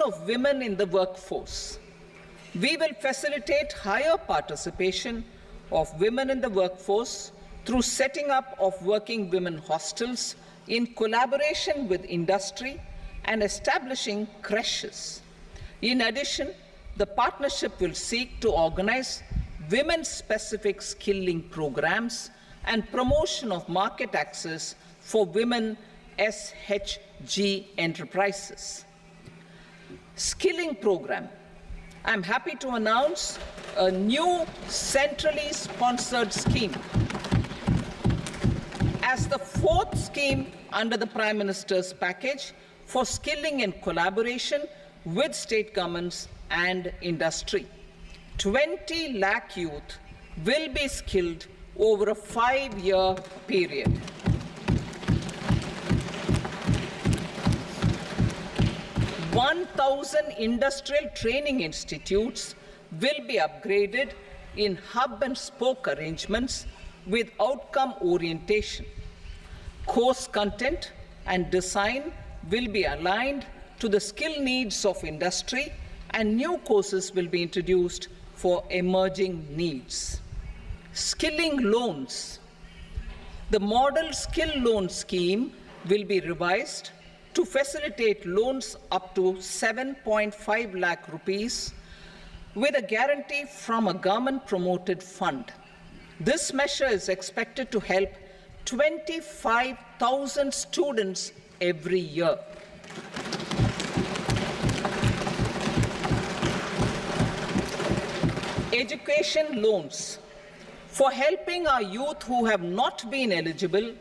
of women in the workforce. We will facilitate higher participation of women in the workforce through setting up of working women hostels in collaboration with industry and establishing creches. In addition, the partnership will seek to organize women-specific skilling programs and promotion of market access for women SHG enterprises. Skilling program. I'm happy to announce a new centrally sponsored scheme as the fourth scheme under the Prime Minister's package for skilling in collaboration with state governments and industry. 20 lakh youth will be skilled over a 5-year period. (1,000 industrial training institutes will be upgraded in hub and spoke arrangements with outcome orientation. Course content and design will be aligned to the skill needs of industry, and new courses will be introduced for emerging needs. Skilling loans. The model skill loan scheme will be revised to facilitate loans up to 7.5 lakh rupees with a guarantee from a government-promoted fund. This measure is expected to help 25,000 students every year. Education loans. For helping our youth who have not been eligible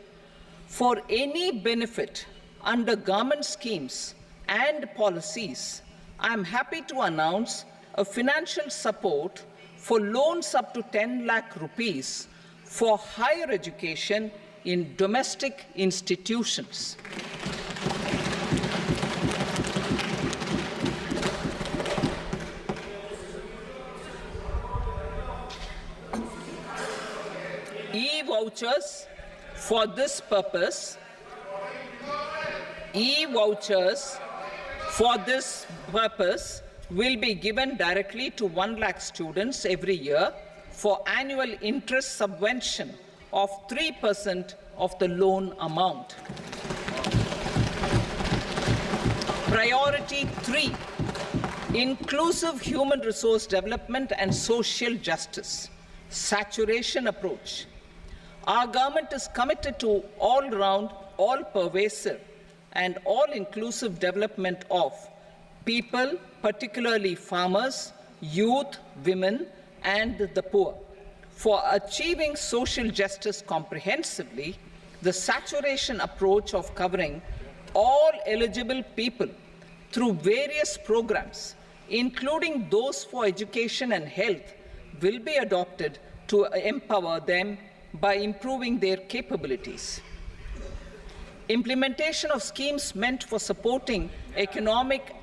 for any benefit under government schemes and policies, I am happy to announce a financial support for loans up to 10 lakh rupees for higher education in domestic institutions. E-vouchers for this purpose. E-vouchers for this purpose will be given directly to 1 lakh students every year for annual interest subvention of 3% of the loan amount. Priority 3, inclusive human resource development and social justice. Saturation approach. Our government is committed to all-round, all-pervasive and all-inclusive development of people, particularly farmers, youth, women, and the poor. For achieving social justice comprehensively, the saturation approach of covering all eligible people through various programs, including those for education and health, will be adopted to empower them by improving their capabilities. Implementation of schemes meant for supporting economic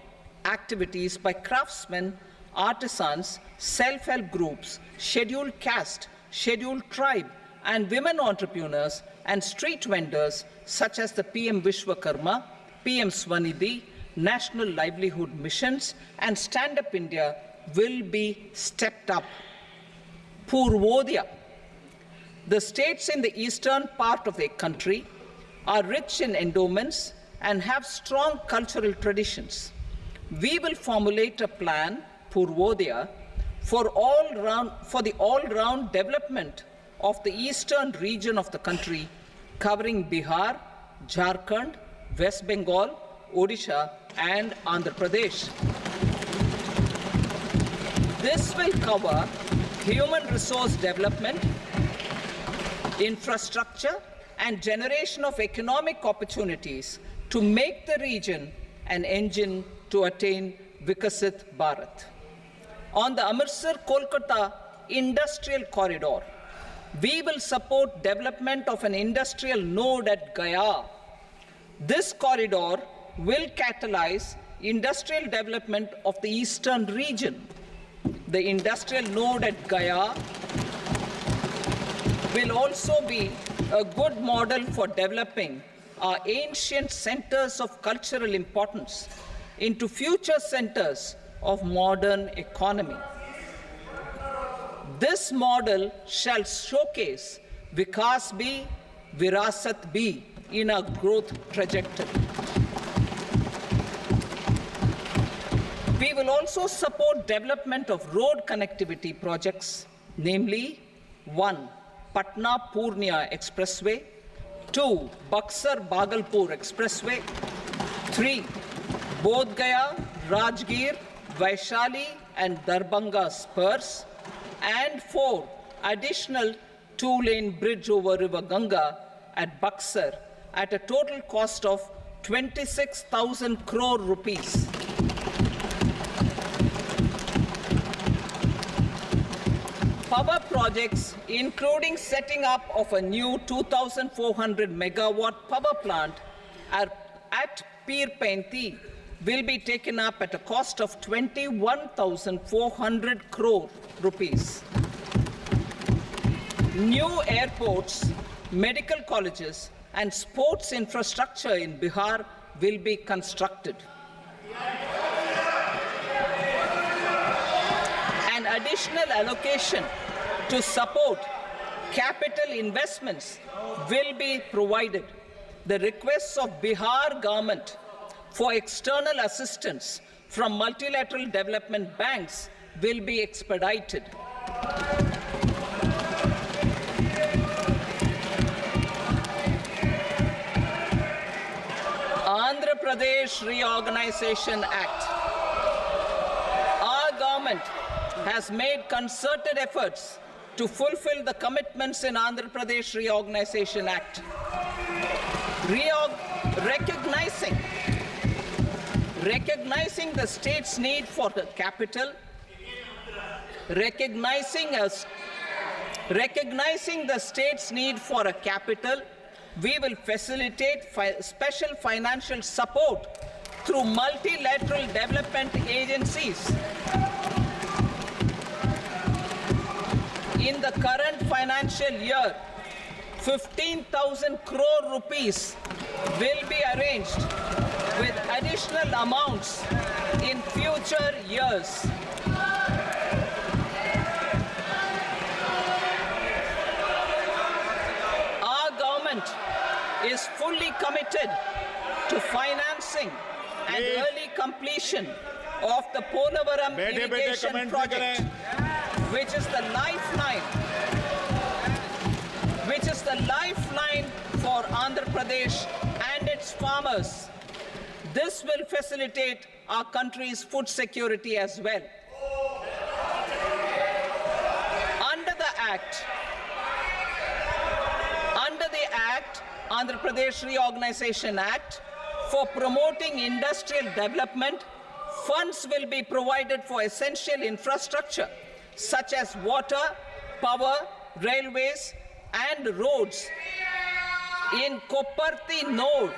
activities by craftsmen, artisans, self-help groups, scheduled caste, scheduled tribe, and women entrepreneurs and street vendors such as the PM Vishwakarma, PM Swanidhi, National Livelihood Missions, and Stand Up India will be stepped up. Purvodaya. The states in the eastern part of the country are rich in endowments and have strong cultural traditions. We will formulate a plan, Purvodaya, for the all-round development of the eastern region of the country, covering Bihar, Jharkhand, West Bengal, Odisha, and Andhra Pradesh. This will cover human resource development, infrastructure, and generation of economic opportunities to make the region an engine to attain Vikasit Bharat. On the Amritsar-Kolkata industrial corridor, we will support development of an industrial node at Gaya. This corridor will catalyze industrial development of the eastern region. The industrial node at Gaya will also be a good model for developing our ancient centers of cultural importance into future centers of modern economy. This model shall showcase Vikas B, Virasat B in a growth trajectory. We will also support development of road connectivity projects, namely 1. Patna-Purnia Expressway, 2. Buxar-Bhagalpur Expressway, 3. Bodh Gaya, Rajgir, Vaishali and Darbhanga spurs, and 4. Additional 2-lane bridge over River Ganga at Buxar at a total cost of 26,000 crore rupees. Power projects, including setting up of a new 2,400 megawatt power plant at Pir Painti, will be taken up at a cost of 21,400 crore rupees. New airports, medical colleges, and sports infrastructure in Bihar will be constructed. An additional allocation to support capital investments will be provided. The requests of Bihar government for external assistance from multilateral development banks will be expedited. Andhra Pradesh Reorganization Act. Our government has made concerted efforts to fulfill the commitments in Andhra Pradesh Reorganization Act. Recognizing the state's need for the capital, recognizing the state's need for a capital, we will facilitate special financial support through multilateral development agencies. In the current financial year, 15,000 crore rupees will be arranged with additional amounts in future years. Our government is fully committed to financing and early completion of the Polavaram irrigation project, which is the lifeline for Andhra Pradesh and its farmers. This will facilitate our country's food security as well. Under the Andhra Pradesh Reorganization Act, for promoting industrial development, funds will be provided for essential infrastructure such as water, power, railways, and roads in Kopparthi node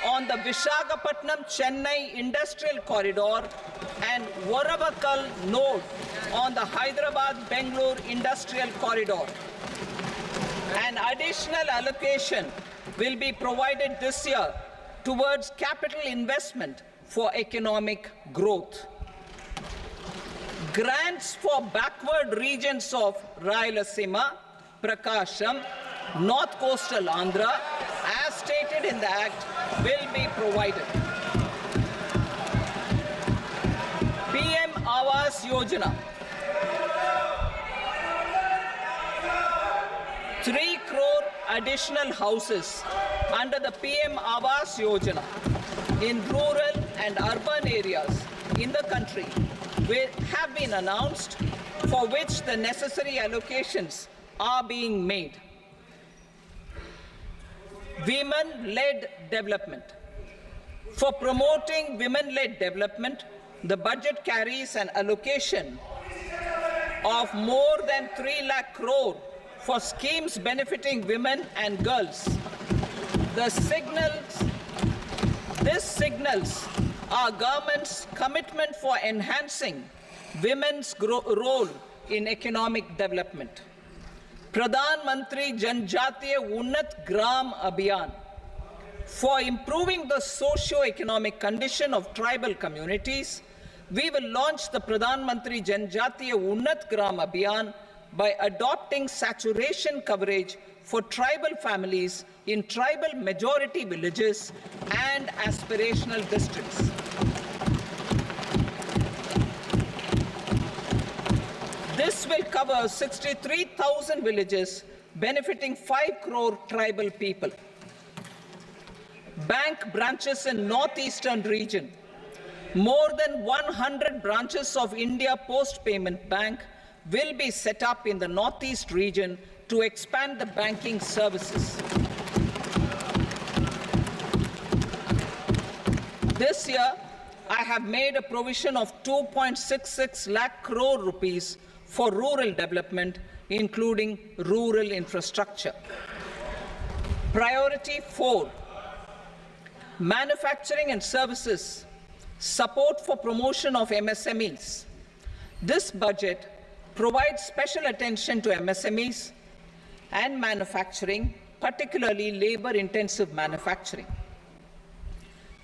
on the Visakhapatnam-Chennai Industrial Corridor and Varavakal node on the Hyderabad-Bangalore Industrial Corridor. An additional allocation will be provided this year towards capital investment for economic growth. Grants for backward regions of Rayalaseema, Prakasham, North Coastal Andhra, as stated in the Act, will be provided. PM Awas Yojana. 3 crore additional houses under the PM Awas Yojana in rural and urban areas in the country have been announced, for which the necessary allocations are being made. Women-led development. For promoting women-led development, the budget carries an allocation of more than 3 lakh crore for schemes benefiting women and girls. This signals our government's commitment for enhancing women's role in economic development. Pradhan Mantri Janjatiya Unnat Gram Abhiyan. For improving the socio-economic condition of tribal communities, we will launch the Pradhan Mantri Janjatiya Unnat Gram Abhiyan by adopting saturation coverage for tribal families in tribal majority villages and aspirational districts. This will cover 63,000 villages, benefiting 5 crore tribal people. Bank branches in northeastern region. More than 100 branches of India Post Payment Bank will be set up in the northeast region to expand the banking services. This year, I have made a provision of 2.66 lakh crore rupees for rural development, including rural infrastructure. Priority 4, manufacturing and services, support for promotion of MSMEs. This budget provides special attention to MSMEs and manufacturing, particularly labor-intensive manufacturing.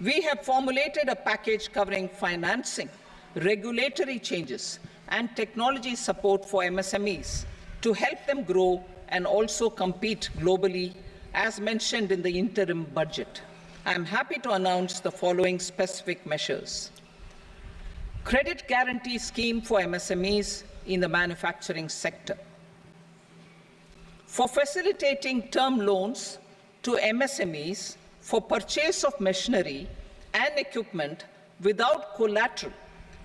We have formulated a package covering financing, regulatory changes, and technology support for MSMEs to help them grow and also compete globally, as mentioned in the interim budget. I am happy to announce the following specific measures. Credit guarantee scheme for MSMEs in the manufacturing sector. For facilitating term loans to MSMEs for purchase of machinery and equipment without collateral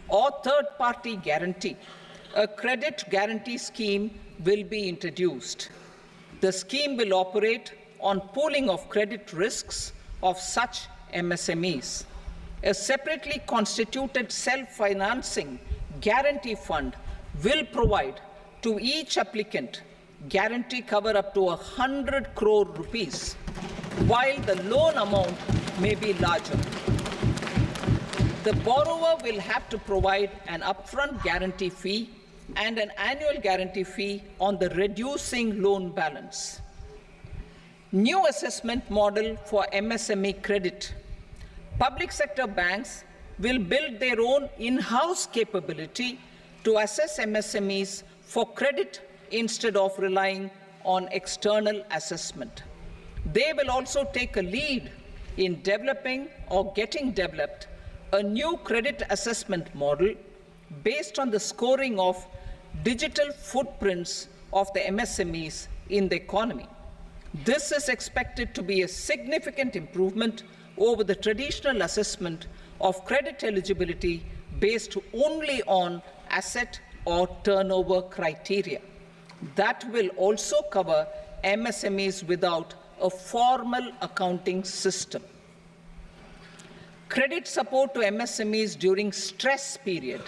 or third-party guarantee, a credit guarantee scheme will be introduced. The scheme will operate on pooling of credit risks of such MSMEs. A separately constituted self-financing guarantee fund will provide to each applicant guarantee cover up to 100 crore rupees, while the loan amount may be larger. The borrower will have to provide an upfront guarantee fee and an annual guarantee fee on the reducing loan balance. New assessment model for MSME credit. Public sector banks will build their own in-house capability to assess MSMEs for credit instead of relying on external assessment. They will also take a lead in developing or getting developed a new credit assessment model based on the scoring of digital footprints of the MSMEs in the economy. This is expected to be a significant improvement over the traditional assessment of credit eligibility based only on asset or turnover criteria. That will also cover MSMEs without a formal accounting system. Credit support to MSMEs during stress period.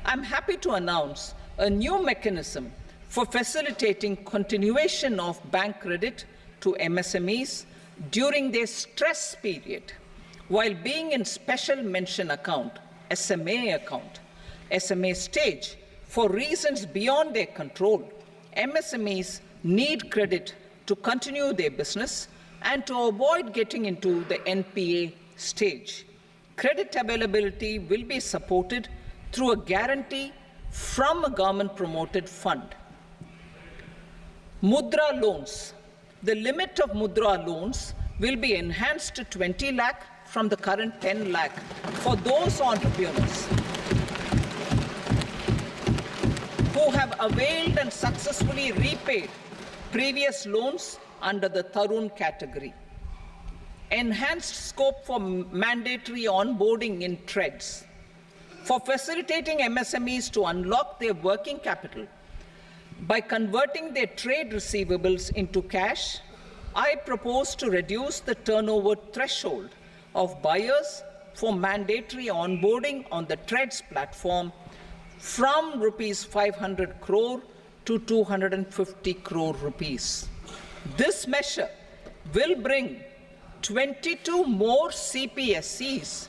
I'm happy to announce a new mechanism for facilitating continuation of bank credit to MSMEs during their stress period while being in special mention account, SMA stage, for reasons beyond their control. MSMEs need credit to continue their business and to avoid getting into the NPA stage. Credit availability will be supported through a guarantee from a government-promoted fund. Mudra loans. The limit of Mudra loans will be enhanced to 20 lakh from the current 10 lakh for those entrepreneurs who have availed and successfully repaid previous loans under the Tarun category. Enhanced scope for mandatory onboarding in TREDS. For facilitating MSMEs to unlock their working capital by converting their trade receivables into cash, I propose to reduce the turnover threshold of buyers for mandatory onboarding on the TREDS platform from rupees 500 crore to 250 crore rupees. This measure will bring 22 more CPSCs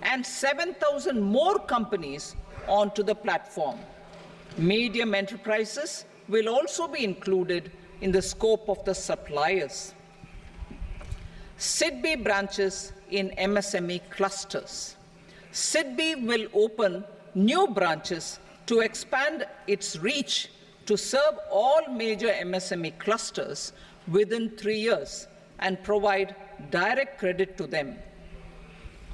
and 7,000 more companies onto the platform. Medium enterprises will also be included in the scope of the suppliers. SIDBI branches in MSME clusters. SIDBI will open new branches to expand its reach to serve all major MSME clusters within 3 years and provide direct credit to them.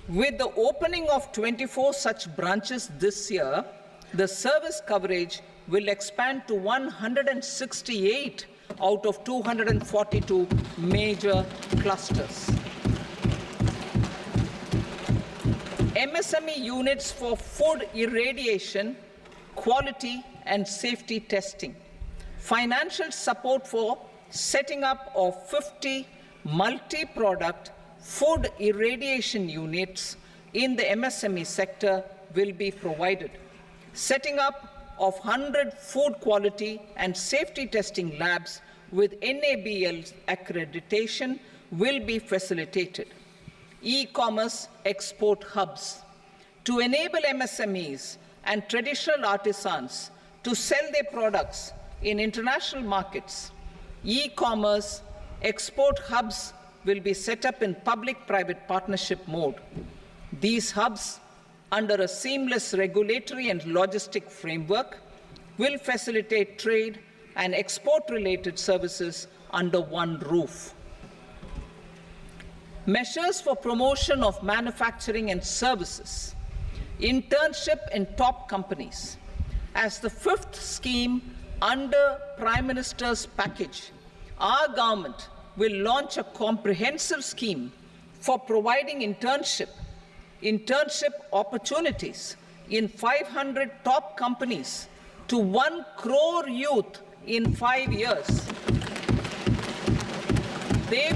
With the opening of 24 such branches this year, the service coverage will expand to 168 out of 242 major clusters. MSME units for food irradiation, quality and safety testing. Financial support for setting up of 50 multi-product food irradiation units in the MSME sector will be provided. Setting up of 100 food quality and safety testing labs with NABL accreditation will be facilitated. E-commerce export hubs to enable MSMEs and traditional artisans to sell their products in international markets. E-commerce export hubs will be set up in public-private partnership mode. These hubs, under a seamless regulatory and logistic framework, will facilitate trade and export-related services under one roof. Measures for promotion of manufacturing and services. Internship in top companies. As the fifth scheme under Prime Minister's package, our government will launch a comprehensive scheme for providing internship opportunities in 500 top companies to 1 crore youth in 5 years. They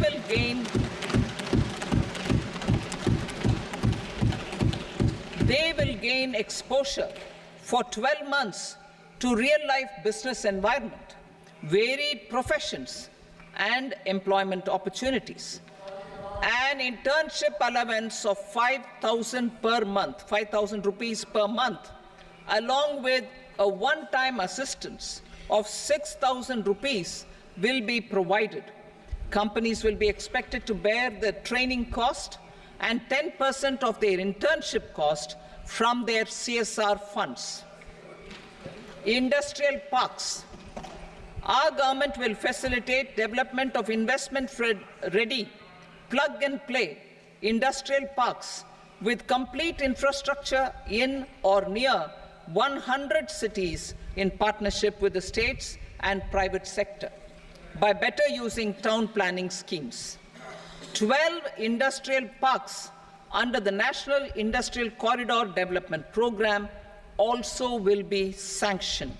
will gain exposure for 12 months to real-life business environment, varied professions, and employment opportunities. An internship allowance of 5,000 per month, 5,000 rupees per month, along with a one-time assistance of 6,000 rupees will be provided. Companies will be expected to bear the training cost and 10% of their internship cost from their CSR funds. Industrial parks. Our government will facilitate development of investment-ready, plug-and-play industrial parks with complete infrastructure in or near 100 cities in partnership with the states and private sector by better using town planning schemes. 12 industrial parks under the National Industrial Corridor Development Program also will be sanctioned.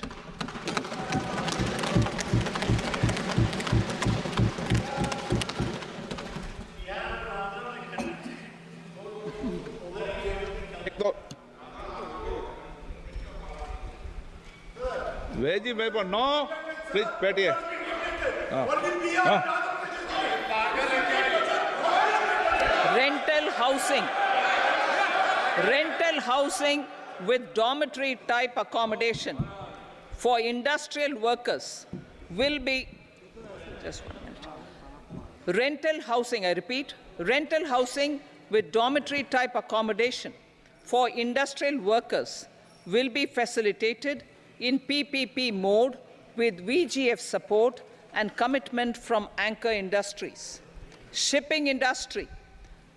Veggie paper, no. Please, Petty. Rental housing with dormitory type accommodation for industrial workers will be, just 1 minute. Rental housing, I repeat, rental housing with dormitory type accommodation for industrial workers will be facilitated in PPP mode with VGF support and commitment from anchor industries. Shipping industry,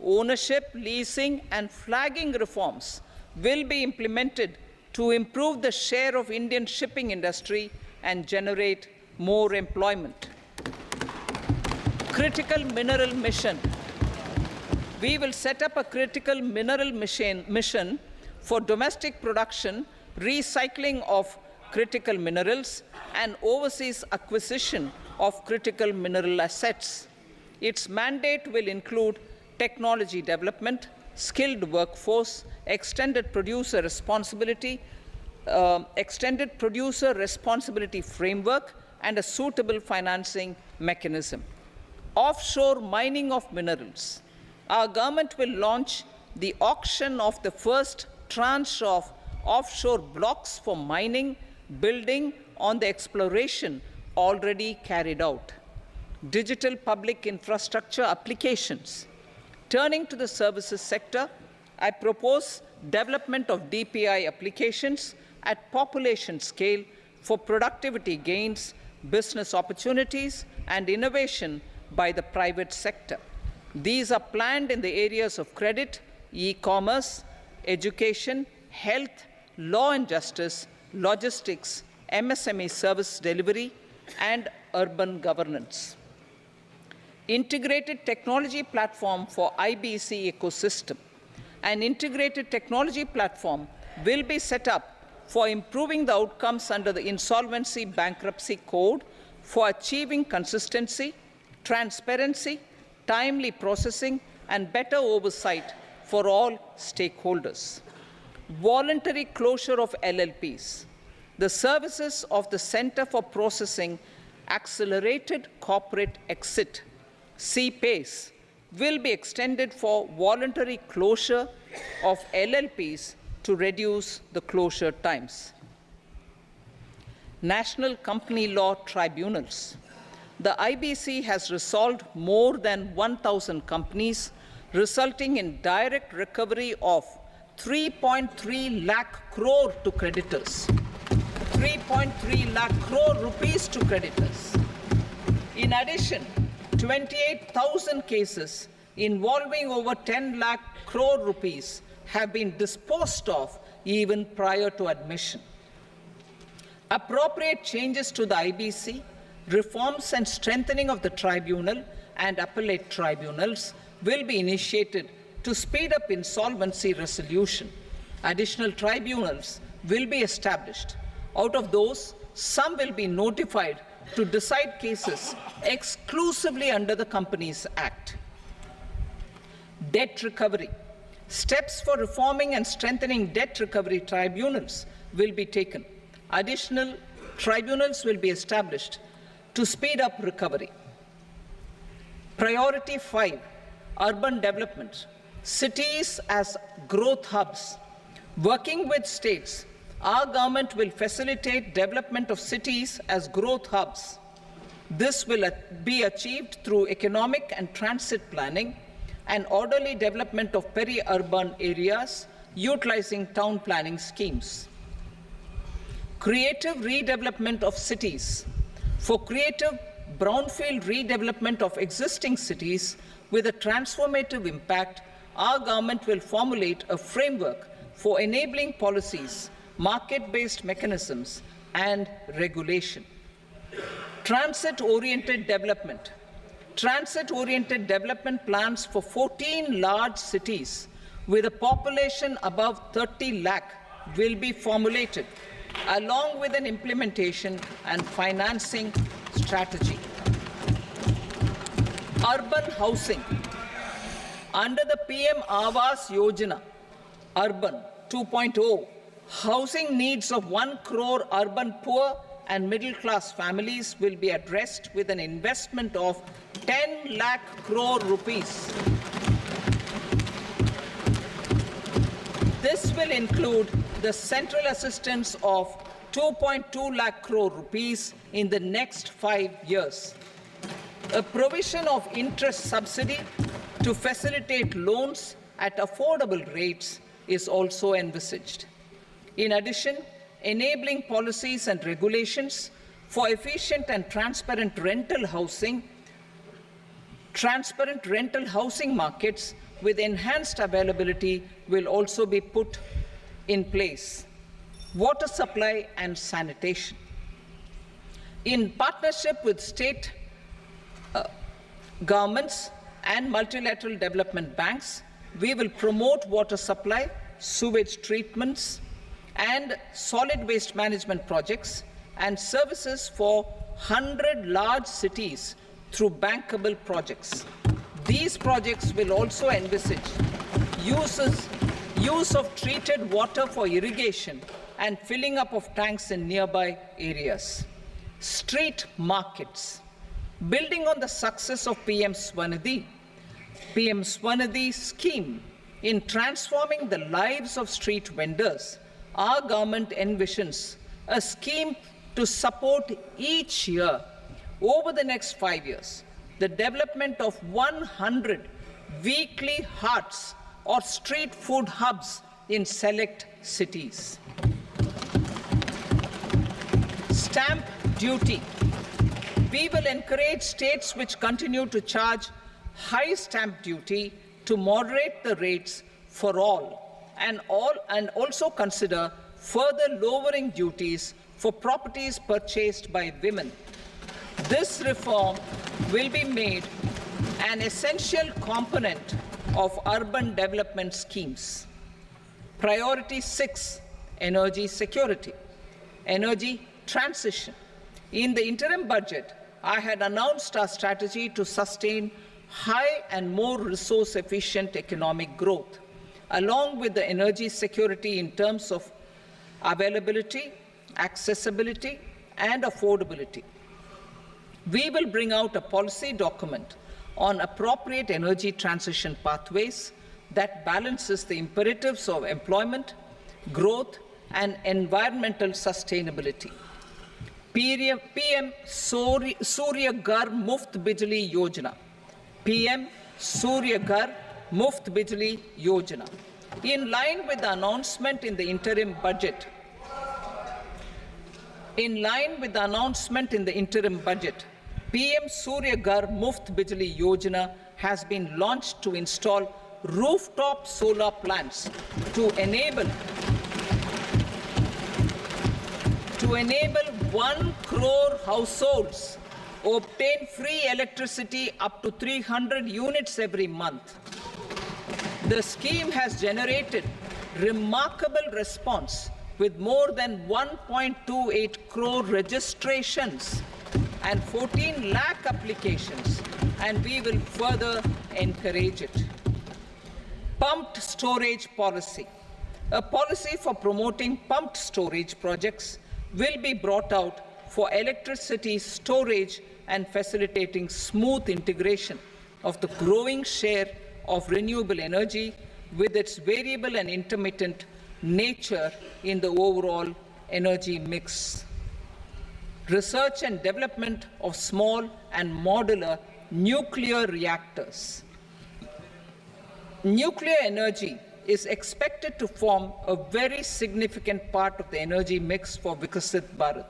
ownership, leasing and flagging reforms will be implemented to improve the share of Indian shipping industry and generate more employment. Critical mineral mission. We will set up a critical mineral mission for domestic production, recycling of critical minerals and overseas acquisition of critical mineral assets. Its mandate will include technology development, skilled workforce, extended producer responsibility framework, and a suitable financing mechanism. Offshore mining of minerals. Our government will launch the auction of the first tranche of offshore blocks for mining, building on the exploration already carried out. digital public infrastructure applications. Turning to the services sector, I propose development of DPI applications at population scale for productivity gains, business opportunities, and innovation by the private sector. These are planned in the areas of credit, e-commerce, education, health, law and justice, logistics, MSME service delivery, and urban governance. Integrated technology platform for IBC ecosystem. An integrated technology platform will be set up for improving the outcomes under the Insolvency Bankruptcy Code for achieving consistency, transparency, timely processing, and better oversight for all stakeholders. Voluntary closure of LLPs. The services of the Center for Processing Accelerated Corporate Exit, CPACE, will be extended for voluntary closure of LLPs to reduce the closure times. National Company Law Tribunals. The IBC has resolved more than 1,000 companies, resulting in direct recovery of 3.3 lakh crore to creditors. 3.3 lakh crore rupees to creditors. In addition, 28,000 cases involving over 10 lakh crore rupees have been disposed of even prior to admission. Appropriate changes to the IBC, reforms and strengthening of the tribunal and appellate tribunals will be initiated to speed up insolvency resolution. Additional tribunals will be established. Out of those, some will be notified to decide cases exclusively under the Companies Act. Debt recovery. Steps for reforming and strengthening debt recovery tribunals will be taken. Additional tribunals will be established to speed up recovery. Priority 5, urban development. Cities as growth hubs. Working with states, our government will facilitate development of cities as growth hubs. This will be achieved through economic and transit planning and orderly development of peri-urban areas utilizing town planning schemes. Creative redevelopment of cities. For creative brownfield redevelopment of existing cities with a transformative impact, our government will formulate a framework for enabling policies, market-based mechanisms, and regulation. Transit-oriented development. Transit-oriented development plans for 14 large cities with a population above 30 lakh will be formulated, along with an implementation and financing strategy. Urban housing. Under the PM Awas Yojana, Urban 2.0, housing needs of 1 crore urban poor and middle-class families will be addressed with an investment of 10 lakh crore rupees. This will include the central assistance of 2.2 lakh crore rupees in the next 5 years. A provision of interest subsidy to facilitate loans at affordable rates is also envisaged. In addition, enabling policies and regulations for efficient and transparent rental housing markets with enhanced availability will also be put in place. Water supply and sanitation. In partnership with state governments and multilateral development banks, we will promote water supply, sewage treatments, and solid waste management projects and services for 100 large cities through bankable projects. These projects will also envisage use of treated water for irrigation and filling up of tanks in nearby areas. Street markets. Building on the success of PM Swanidhi scheme in transforming the lives of street vendors, our government envisions a scheme to support each year over the next 5 years the development of 100 weekly hearts or street food hubs in select cities. Stamp duty. We will encourage states which continue to charge high stamp duty to moderate the rates for all and also consider further lowering duties for properties purchased by women. This reform will be made an essential component of urban development schemes. Priority 6, energy security, energy transition. In the interim budget, I had announced our strategy to sustain high and more resource-efficient economic growth, along with the energy security in terms of availability, accessibility, and affordability. We will bring out a policy document on appropriate energy transition pathways that balances the imperatives of employment, growth, and environmental sustainability. PM Surya Ghar Muft Bijli Yojana. PM Surya Ghar Muft Bijli Yojana. In line with the announcement in the interim budget, PM Surya Ghar Muft Bijli Yojana has been launched to install rooftop solar plants to enable 1 crore households obtain free electricity up to 300 units every month. The scheme has generated remarkable response with more than 1.28 crore registrations and 14 lakh applications, and we will further encourage it. Pumped storage policy. A policy for promoting pumped storage projects will be brought out for electricity storage and facilitating smooth integration of the growing share of renewable energy with its variable and intermittent nature in the overall energy mix. Research and development of small and modular nuclear reactors. Nuclear energy is expected to form a very significant part of the energy mix for Vikasit Bharat.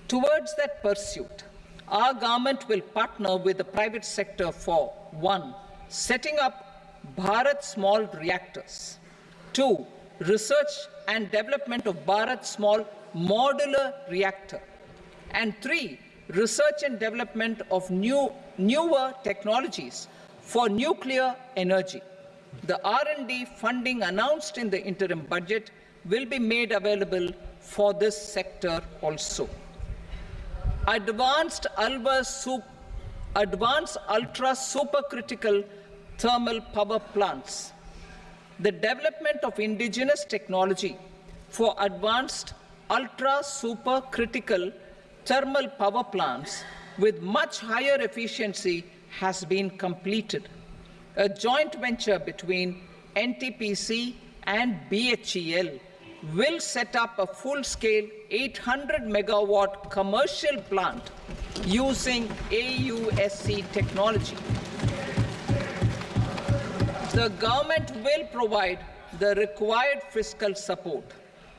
Towards that pursuit, our government will partner with the private sector for 1. Setting up Bharat Small Reactors, 2. Research and development of Bharat Small Modular Reactor, and 3. Research and development of newer technologies for nuclear energy. The R&D funding announced in the interim budget will be made available for this sector also. Advanced ultra supercritical thermal power plants. The development of indigenous technology for advanced ultra supercritical thermal power plants with much higher efficiency has been completed. A joint venture between NTPC and BHEL will set up a full-scale 800 megawatt commercial plant using AUSC technology. The government will provide the required fiscal support.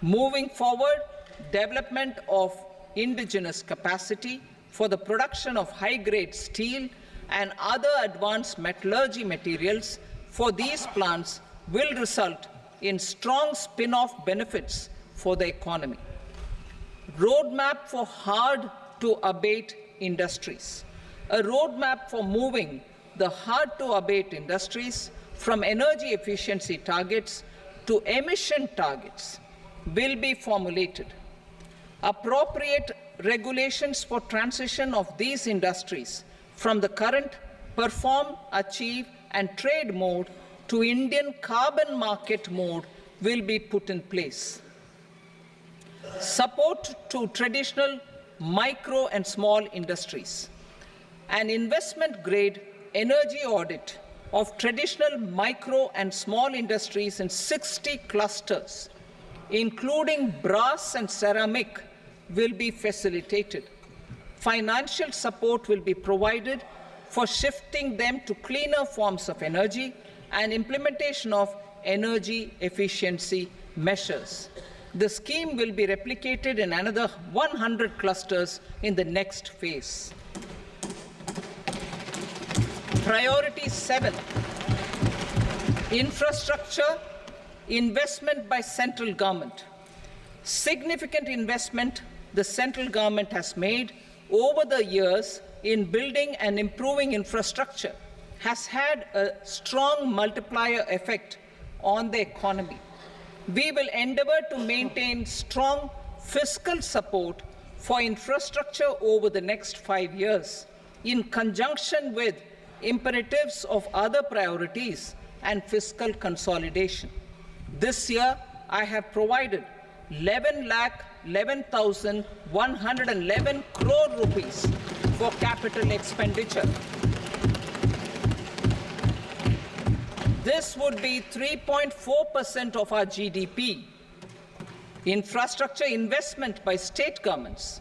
Moving forward, development of indigenous capacity for the production of high-grade steel and other advanced metallurgy materials for these plants will result in strong spin-off benefits for the economy. Roadmap for hard-to-abate industries. A roadmap for moving the hard-to-abate industries from energy efficiency targets to emission targets will be formulated. Appropriate regulations for transition of these industries from the current perform, achieve, and trade mode to Indian carbon market mode will be put in place. Support to traditional micro and small industries. An investment-grade energy audit of traditional micro and small industries in 60 clusters, including brass and ceramic, will be facilitated. financial support will be provided for shifting them to cleaner forms of energy and implementation of energy efficiency measures. The scheme will be replicated in another 100 clusters in the next phase. Priority 7, infrastructure investment by central government. Significant investment the central government has made over the years in building and improving infrastructure has had a strong multiplier effect on the economy. We will endeavour to maintain strong fiscal support for infrastructure over the next 5 years in conjunction with imperatives of other priorities and fiscal consolidation. This year, I have provided 11,11,111 crore rupees for capital expenditure. This would be 3.4% of our GDP. Infrastructure investment by state governments.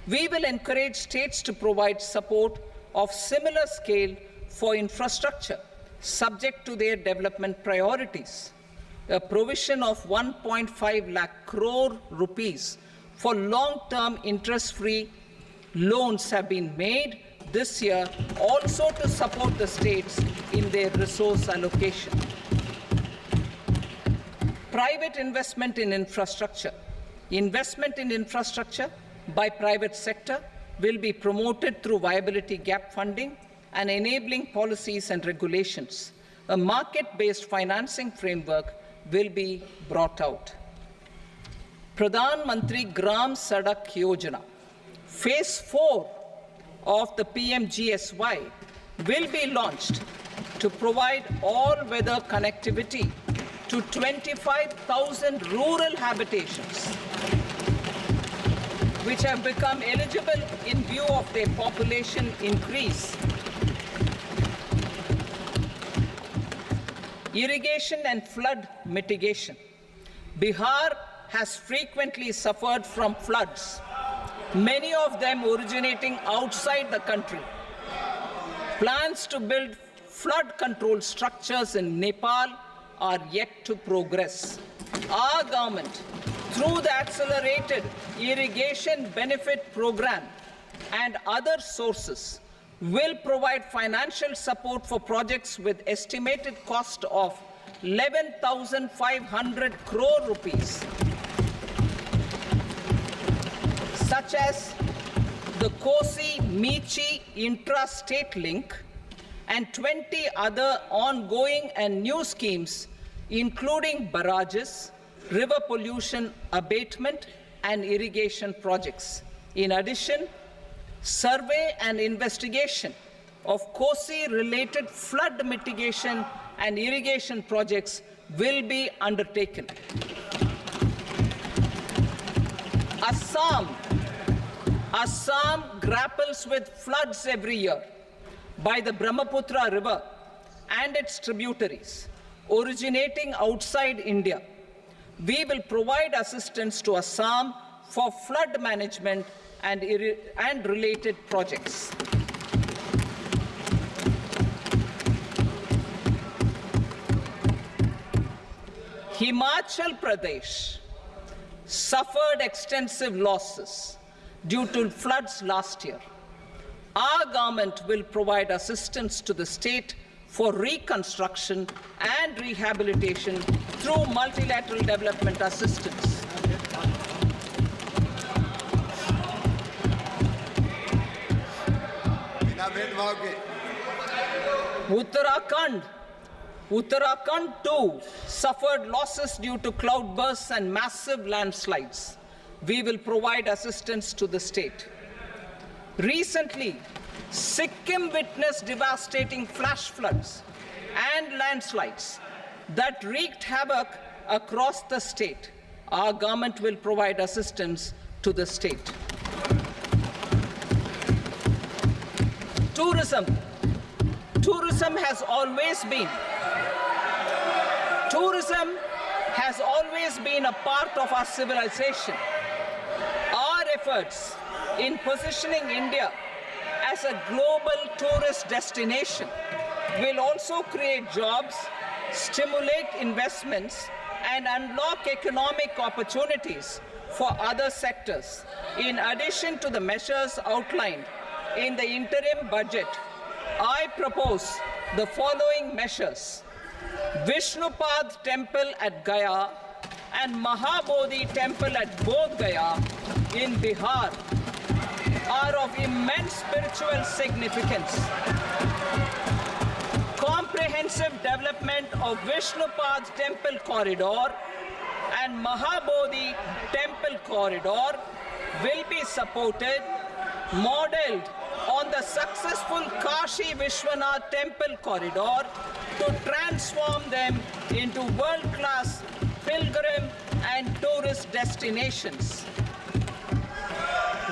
We will encourage states to provide support of similar scale for infrastructure, subject to their development priorities. A provision of 1.5 lakh crore rupees for long-term interest-free loans have been made this year also to support the states in their resource allocation. Private investment in infrastructure. Investment in infrastructure by private sector will be promoted through viability gap funding and enabling policies and regulations. A market-based financing framework will be brought out. Pradhan Mantri Gram Sadak Yojana, Phase 4 of the PMGSY will be launched to provide all-weather connectivity to 25,000 rural habitations, which have become eligible in view of their population increase. Irrigation and flood mitigation. Bihar has frequently suffered from floods, many of them originating outside the country. Plans to build flood control structures in Nepal are yet to progress. Our government, through the Accelerated Irrigation Benefit Program and other sources, will provide financial support for projects with estimated cost of 11,500 crore rupees, such as the Kosi-Michi intra-state link and 20 other ongoing and new schemes, including barrages, river pollution abatement, and irrigation projects. In addition, survey and investigation of Kosi-related flood mitigation and irrigation projects will be undertaken. Assam grapples with floods every year by the Brahmaputra River and its tributaries originating outside India. We will provide assistance to Assam for flood management and related projects. Himachal Pradesh suffered extensive losses due to floods last year. Our government will provide assistance to the state for reconstruction and rehabilitation through multilateral development assistance. Uttarakhand too suffered losses due to cloudbursts and massive landslides. We will provide assistance to the state. Recently, Sikkim witnessed devastating flash floods and landslides that wreaked havoc across the state. Our government will provide assistance to the state. Tourism. Tourism has always been a part of our civilization. Our efforts in positioning India as a global tourist destination will also create jobs, stimulate investments, and unlock economic opportunities for other sectors. In addition to the measures outlined in the interim budget, I propose the following measures. Vishnupad Temple at Gaya and Mahabodhi Temple at Bodh Gaya in Bihar are of immense spiritual significance. Comprehensive development of Vishnupad Temple corridor and Mahabodhi Temple corridor will be supported, modeled on the successful Kashi Vishwanath Temple corridor to transform them into world-class pilgrim and tourist destinations.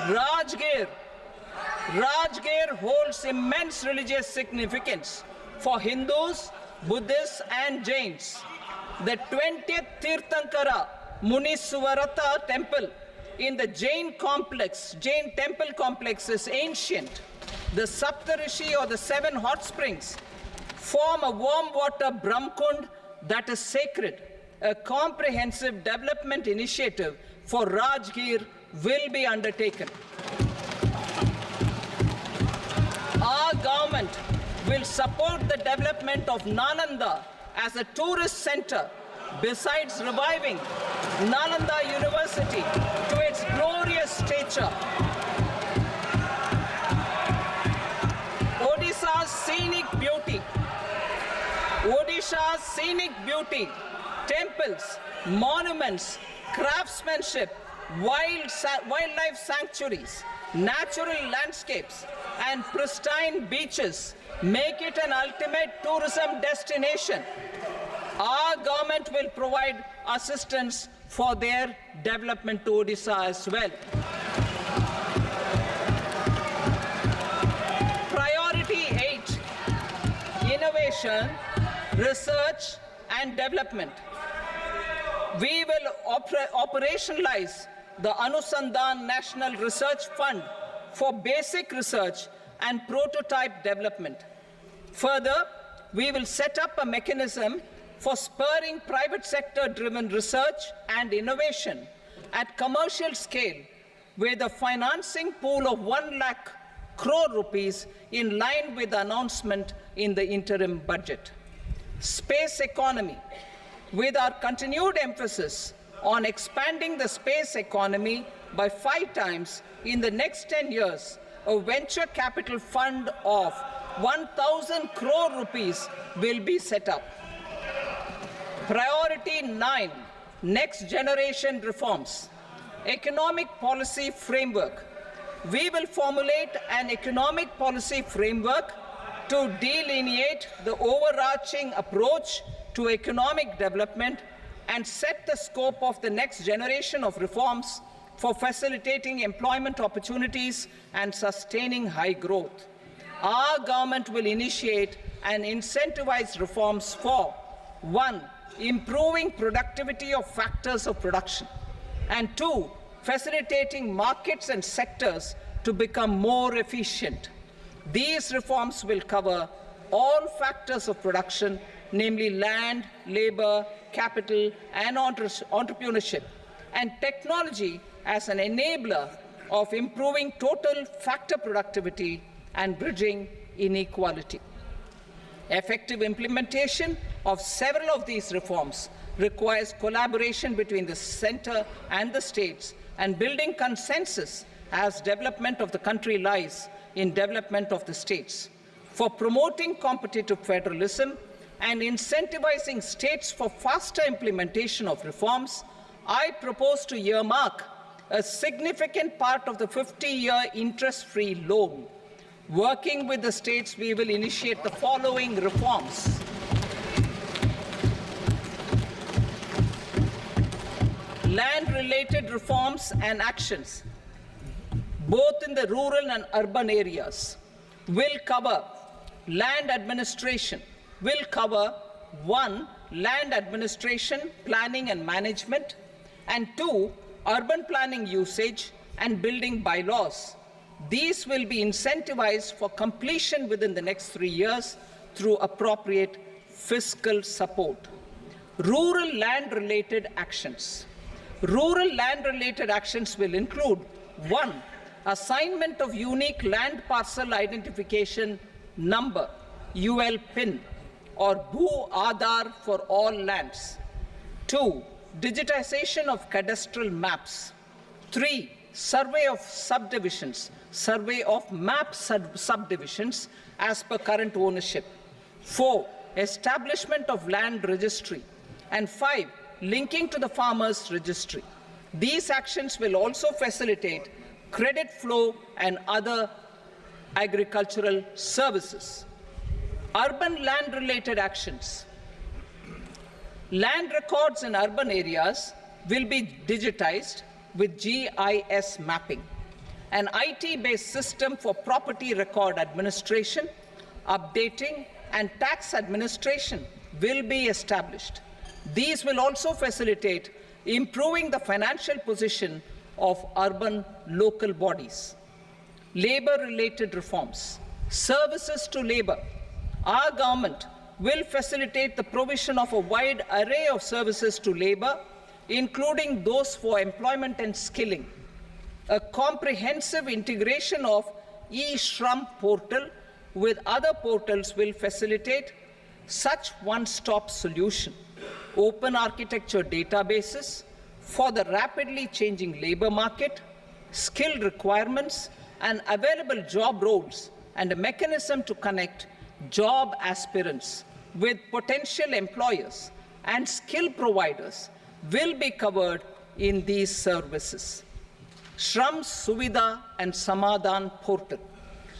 Rajgir holds immense religious significance for Hindus, Buddhists and Jains. The 20th Tirthankara Muniswarata temple in the Jain temple complex is ancient. The Saptarishi or the 7 hot springs form a warm water Brahmkund that is sacred. A comprehensive development initiative for Rajgir will be undertaken. Our government will support the development of Nalanda as a tourist center, besides reviving Nalanda University to its glorious stature. Odisha's scenic beauty, temples, monuments, craftsmanship, wildlife sanctuaries, natural landscapes, and pristine beaches make it an ultimate tourism destination. Our government will provide assistance for their development to Odisha as well. Priority 8, innovation, research and development. We will operationalize the Anusandhan National Research Fund for basic research and prototype development. Further, we will set up a mechanism for spurring private sector-driven research and innovation at commercial scale with a financing pool of 1 lakh crore rupees in line with the announcement in the interim budget. Space economy. With our continued emphasis on expanding the space economy by 5 times in the next 10 years, a venture capital fund of 1,000 crore rupees will be set up. Priority 9, next generation reforms. Economic policy framework. We will formulate an economic policy framework to delineate the overarching approach to economic development and set the scope of the next generation of reforms for facilitating employment opportunities and sustaining high growth. Our government will initiate and incentivize reforms for 1. Improving productivity of factors of production, and 2. Facilitating markets and sectors to become more efficient. These reforms will cover all factors of production, namely land, labor, capital, and entrepreneurship, and technology as an enabler of improving total factor productivity and bridging inequality. Effective implementation of several of these reforms requires collaboration between the center and the states, and building consensus as development of the country lies in development of the states. For promoting competitive federalism and incentivizing states for faster implementation of reforms, I propose to earmark a significant part of the 50-year interest-free loan. Working with the states, we will initiate the following reforms. Land-related reforms and actions, both in the rural and urban areas, will cover land administration, will cover 1. Land administration, planning and management, and 2. Urban planning usage and building bylaws. These will be incentivized for completion within the next 3 years through appropriate fiscal support. Rural land-related actions. Rural land-related actions will include 1. Assignment of unique land parcel identification number, UL PIN, or Bhu Aadhaar for all lands. 2. Digitization of cadastral maps. 3. Survey of subdivisions, survey of map subdivisions as per current ownership. 4. Establishment of land registry. And 5. Linking to the farmers registry. These actions will also facilitate credit flow and other agricultural services. Urban land-related actions. Land records in urban areas will be digitized with GIS mapping. An IT-based system for property record administration, updating, and tax administration will be established. These will also facilitate improving the financial position of urban local bodies. Labor-related reforms. Services to labor. Our government will facilitate the provision of a wide array of services to labor, including those for employment and skilling. A comprehensive integration of e-Shram portal with other portals will facilitate such one-stop solution. Open architecture databases for the rapidly changing labor market, skill requirements, and available job roles, and a mechanism to connect job aspirants with potential employers and skill providers will be covered in these services. Shram Suvidha and Samadhan portal.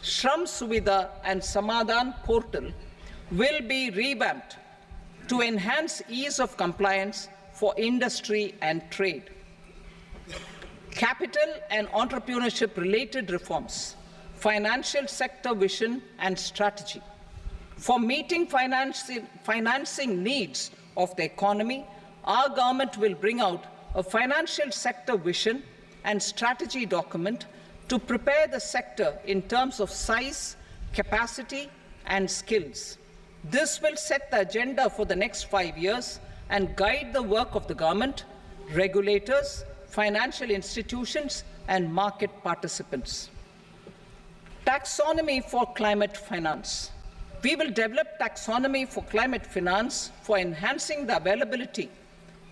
Shram Suvidha and Samadhan portal will be revamped to enhance ease of compliance for industry and trade. Capital and entrepreneurship related reforms, financial sector vision and strategy. For meeting financing needs of the economy, our government will bring out a financial sector vision and strategy document to prepare the sector in terms of size, capacity, and skills. This will set the agenda for the next 5 years and guide the work of the government, regulators, financial institutions, and market participants. Taxonomy for climate finance. We will develop taxonomy for climate finance for enhancing the availability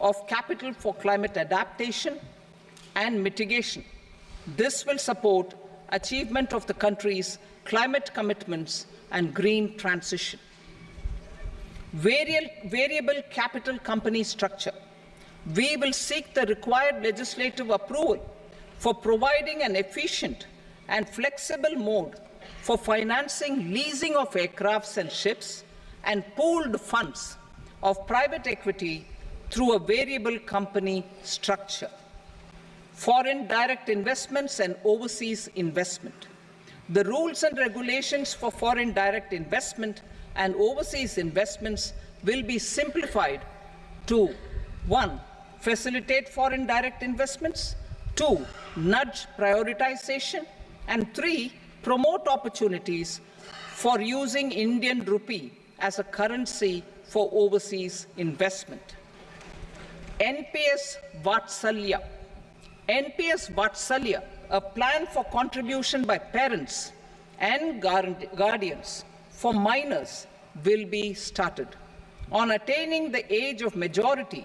of capital for climate adaptation and mitigation. This will support achievement of the country's climate commitments and green transition. Variable capital company structure. We will seek the required legislative approval for providing an efficient and flexible mode for financing leasing of aircrafts and ships and pooled funds of private equity through a variable company structure. Foreign direct investments and overseas investment. The rules and regulations for foreign direct investment and overseas investments will be simplified to 1. Facilitate foreign direct investments, 2. Nudge prioritization, and 3. Promote opportunities for using Indian rupee as a currency for overseas investment. NPS Vatsalya. NPS Vatsalya, a plan for contribution by parents and guardians for minors, will be started. On attaining the age of majority,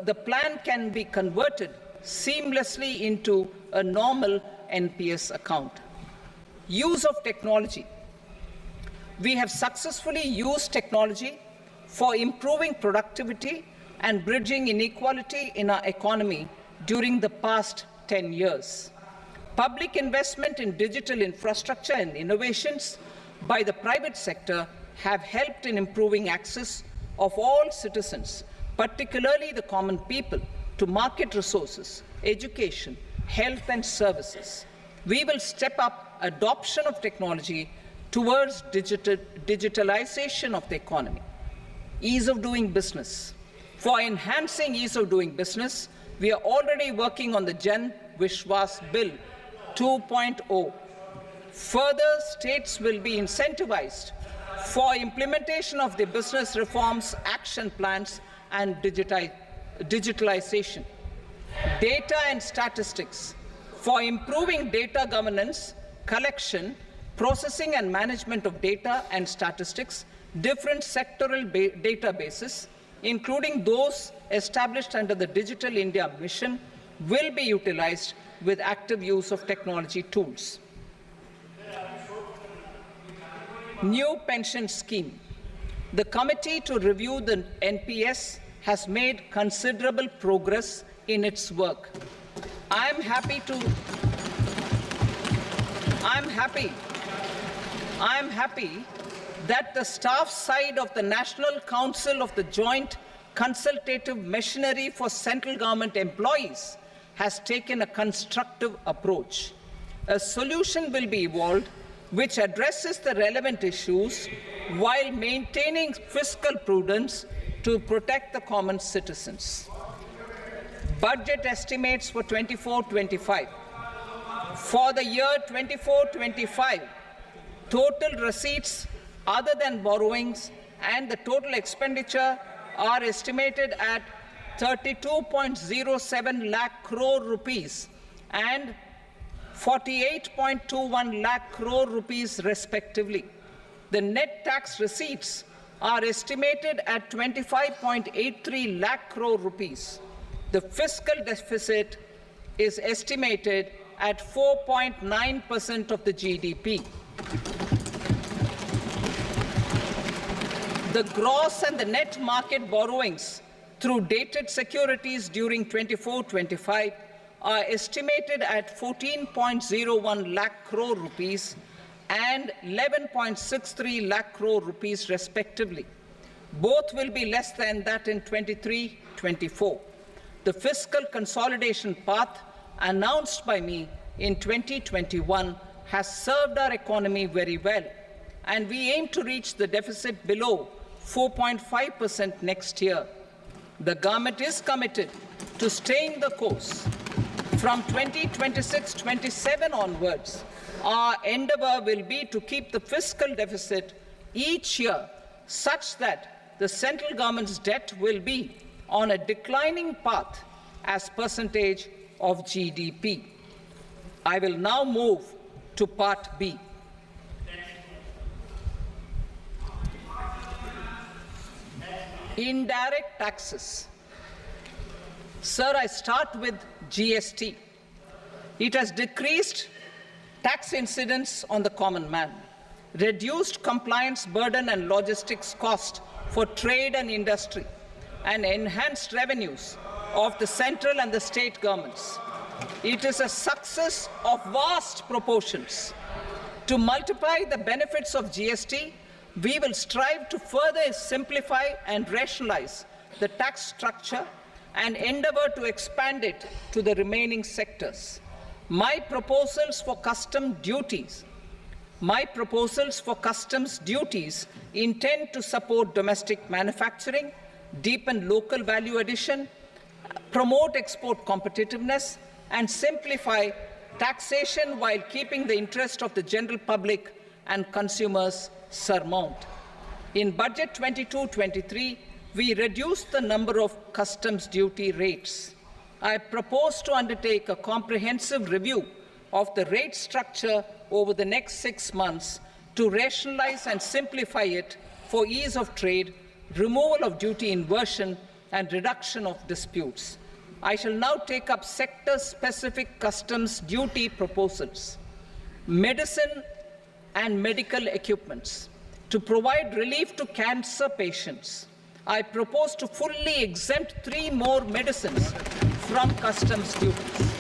the plan can be converted seamlessly into a normal NPS account. Use of technology. We have successfully used technology for improving productivity and bridging inequality in our economy during the past 10 years. Public investment in digital infrastructure and innovations by the private sector have helped in improving access of all citizens, particularly the common people, to market resources, education, health and services. We will step up adoption of technology towards digitalization of the economy. Ease of doing business. For enhancing ease of doing business, we are already working on the Jan Vishwas Bill 2.0. Further, states will be incentivized for implementation of the business reforms, action plans, and digitalization. Data and statistics. For improving data governance, collection, processing and management of data and statistics, different sectoral databases, including those established under the Digital India Mission, will be utilized with active use of technology tools. New pension scheme. The committee to review the NPS has made considerable progress in its work. I am happy that the staff side of the National Council of the Joint Consultative Machinery for Central Government Employees has taken a constructive approach. A solution will be evolved which addresses the relevant issues while maintaining fiscal prudence to protect the common citizens. Budget estimates for 24-25. For the year 24-25, total receipts other than borrowings and the total expenditure are estimated at 32.07 lakh crore rupees and 48.21 lakh crore rupees respectively. The net tax receipts are estimated at 25.83 lakh crore rupees. The fiscal deficit is estimated at 4.9% of the GDP. The gross and the net market borrowings through dated securities during 24-25 are estimated at 14.01 lakh crore rupees and 11.63 lakh crore rupees respectively. Both will be less than that in 23-24. The fiscal consolidation path announced by me in 2021 has served our economy very well, and we aim to reach the deficit below 4.5% next year. The government is committed to staying the course. From 2026-27 onwards, our endeavor will be to keep the fiscal deficit each year such that the central government's debt will be on a declining path as percentage of GDP. I will now move to Part B. Indirect taxes. Sir, I start with GST. It has decreased tax incidence on the common man, reduced compliance burden and logistics cost for trade and industry, and enhanced revenues of the central and the state governments. It is a success of vast proportions. To multiply the benefits of GST, we will strive to further simplify and rationalize the tax structure and endeavor to expand it to the remaining sectors. My proposals for customs duties intend to support domestic manufacturing, deepen local value addition, promote export competitiveness, and simplify taxation while keeping the interest of the general public and consumers surmount. In Budget 22-23, we reduced the number of customs duty rates. I propose to undertake a comprehensive review of the rate structure over the next 6 months to rationalize and simplify it for ease of trade, removal of duty inversion, and reduction of disputes. I shall now take up sector-specific customs duty proposals. Medicine and medical equipments. To provide relief to cancer patients, I propose to fully exempt 3 more medicines from customs duties.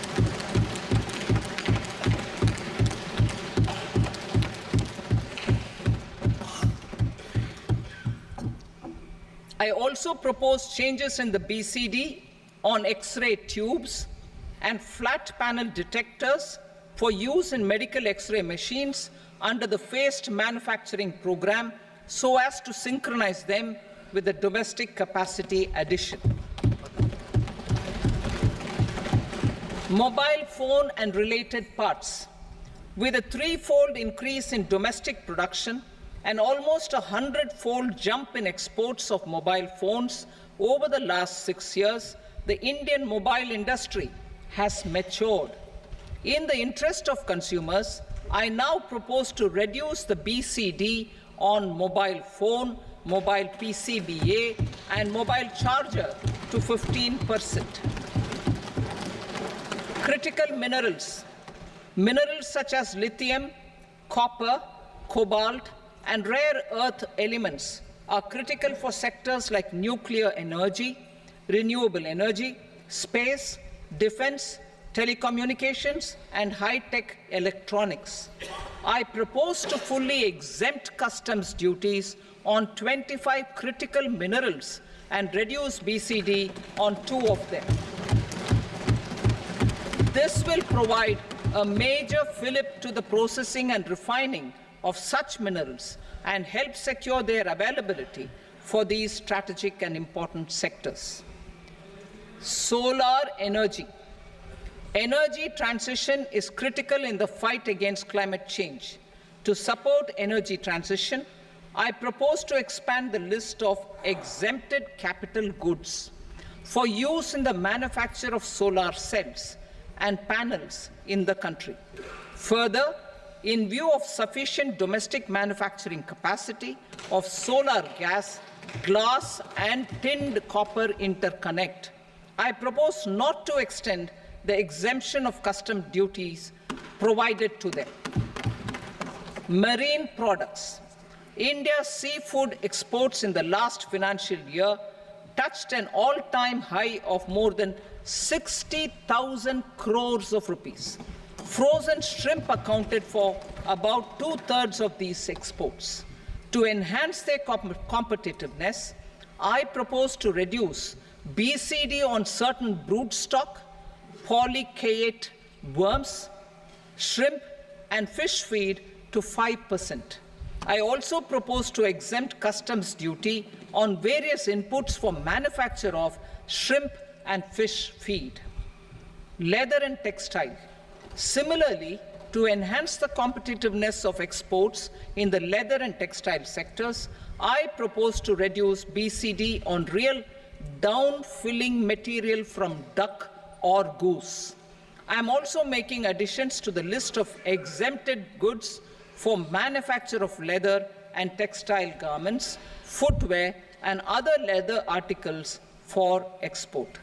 I also propose changes in the BCD on X-ray tubes and flat panel detectors for use in medical X-ray machines under the phased manufacturing program so as to synchronize them with the domestic capacity addition. Mobile phone and related parts. With a threefold increase in domestic production and almost a 100-fold jump in exports of mobile phones over the last 6 years, the Indian mobile industry has matured. In the interest of consumers, I now propose to reduce the BCD on mobile phone, mobile PCBA, and mobile charger to 15%. Critical minerals. Minerals such as lithium, copper, cobalt, and rare earth elements are critical for sectors like nuclear energy, renewable energy, space, defense, telecommunications, and high-tech electronics. I propose to fully exempt customs duties on 25 critical minerals and reduce BCD on 2 of them. This will provide a major fillip to the processing and refining of such minerals and help secure their availability for these strategic and important sectors. Solar energy. Energy transition is critical in the fight against climate change. To support energy transition, I propose to expand the list of exempted capital goods for use in the manufacture of solar cells and panels in the country. Further, in view of sufficient domestic manufacturing capacity of solar gas, glass, and tinned copper interconnect, I propose not to extend the exemption of custom duties provided to them. Marine products. India's seafood exports in the last financial year touched an all-time high of more than 60,000 crores of rupees. Frozen shrimp accounted for about 2/3 of these exports. To enhance their competitiveness, I propose to reduce BCD on certain broodstock, polychaete worms, shrimp, and fish feed to 5%. I also propose to exempt customs duty on various inputs for manufacture of shrimp and fish feed. Leather and textile. Similarly, to enhance the competitiveness of exports in the leather and textile sectors, I propose to reduce BCD on real down-filling material from duck or goose. I am also making additions to the list of exempted goods for manufacture of leather and textile garments, footwear, and other leather articles for export.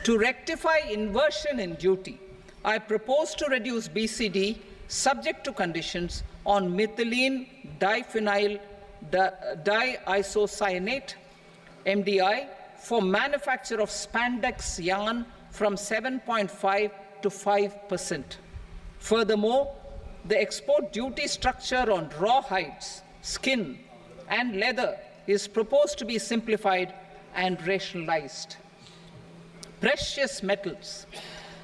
To rectify inversion in duty, I propose to reduce BCD subject to conditions on methylene diphenyl diisocyanate, MDI, for manufacture of spandex yarn from 7.5 to 5%. Furthermore, the export duty structure on raw hides, skin, and leather is proposed to be simplified and rationalized. Precious metals.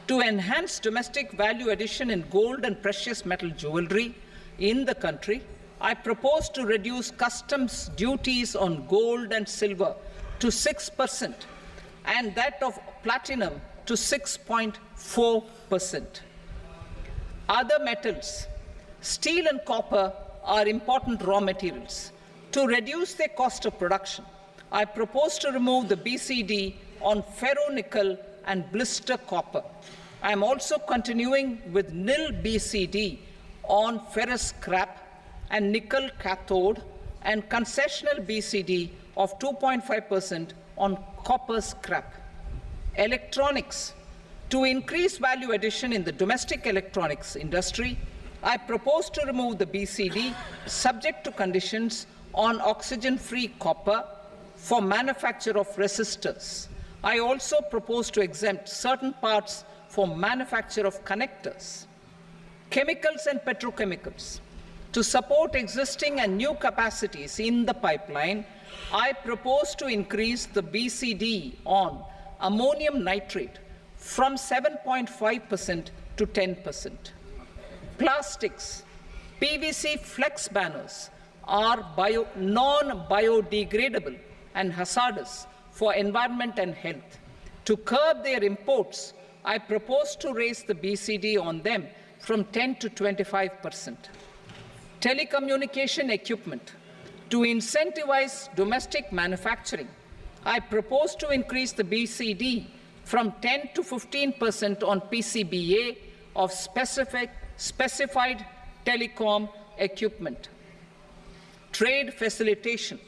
To enhance domestic value addition in gold and precious metal jewelry in the country, I propose to reduce customs duties on gold and silver to 6% and that of platinum to 6.4%. Other metals. Steel and copper are important raw materials. To reduce their cost of production, I propose to remove the BCD on ferronickel and blister copper. I am also continuing with nil BCD on ferrous scrap and nickel cathode and concessional BCD of 2.5% on copper scrap. Electronics. To increase value addition in the domestic electronics industry, I propose to remove the BCD subject to conditions on oxygen-free copper for manufacture of resistors. I also propose to exempt certain parts for manufacture of connectors. Chemicals and petrochemicals. To support existing and new capacities in the pipeline, I propose to increase the BCD on ammonium nitrate from 7.5% to 10%. Plastics. PVC flex banners are non-biodegradable and hazardous for environment and health. To curb their imports I propose to raise the BCD on them from 10 to 25%. Telecommunication equipment. To incentivize domestic manufacturing, I propose to increase the BCD from 10 to 15% on PCBA of specified telecom equipment. Trade facilitation.